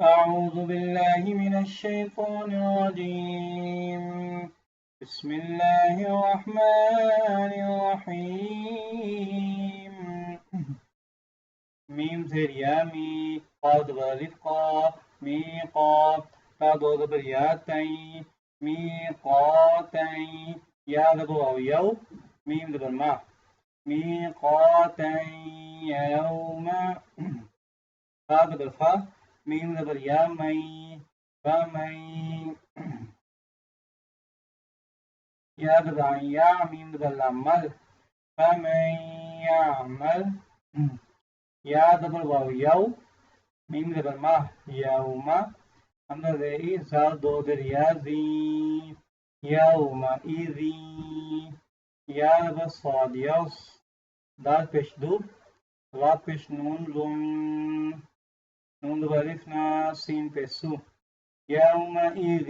أعوذ بالله من الشيطان الرجيم بسم الله الرحمن الرحيم ميم زير يا مي قاد رفقا ميقات تا دو زبر يا تي ميقاتي يا زبر يو ميم زبر ما ميقاتي يوم فا زبر فا ميم زبر يا مي فمي يا زبر يا ميم زبر لامل فمن يعمل يا زبر واو يو ميم زبر ما يوم همزة زي زال دو در يا زي يوم إذي يا زبر صاد يوس دال پیش دو را پیش نون زون نون زبر الفنا سين پیش سو يومئذ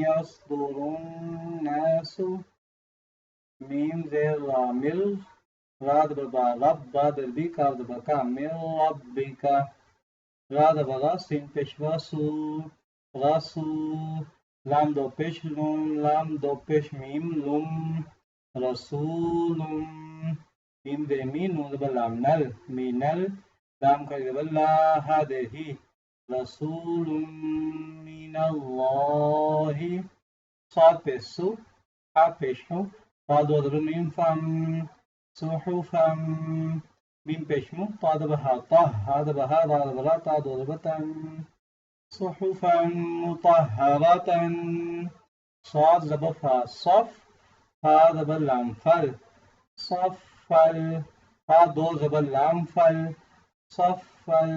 يصدر الناس ميم زير رامل راد ببا رب باد البي كاب دبكا من ربك راد بغا سين پیش رسو رسو لام دو پیش لون لام دو پیش ميم لوم رسول ميم دي مين نون دبا لام نل مينل لام كاي دبا لا هذه رسول من الله صاد پیسو ها پیشو فاد ودر ميم فم صحفا ميم پیشمو طاد بها طه هذا بها ضاد بلا طاد ودر صحفا مطهرة صاد زبفا صف هذا باللام فل صفل فا دو زبر لام فل صفل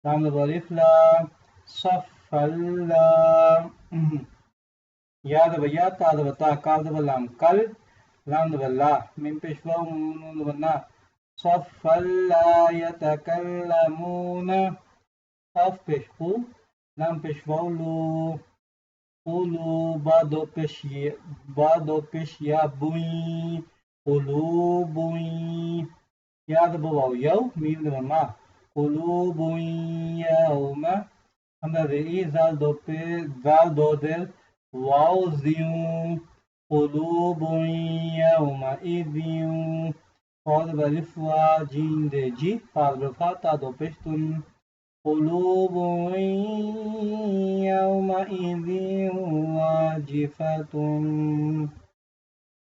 لام زبر لا صفلا يا زبر يا تا زبر تا كاف زبر لام كل لام زبر لا ميم پیشوا نون زبر نا صفا لا يتكلمون قاف پیشخو لام پیشوا لو قولوا بعد پیش یا بوئی قلوب يا زبر واو يو ميم زبر ما قلوب يوم همزة زي زال دو در واو زيو قلوب يومئذ قاد برفوا جين دي جي قاد برفا تا دو پیشتن قلوب يومئذ واجفة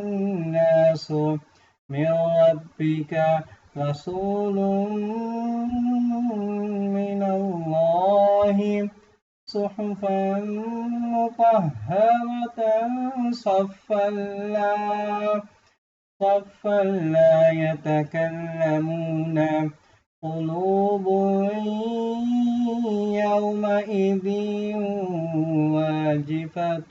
الناس من ربك رسول من الله صحفا مطهرة صفا لا يتكلمون قلوب يومئذ واجفة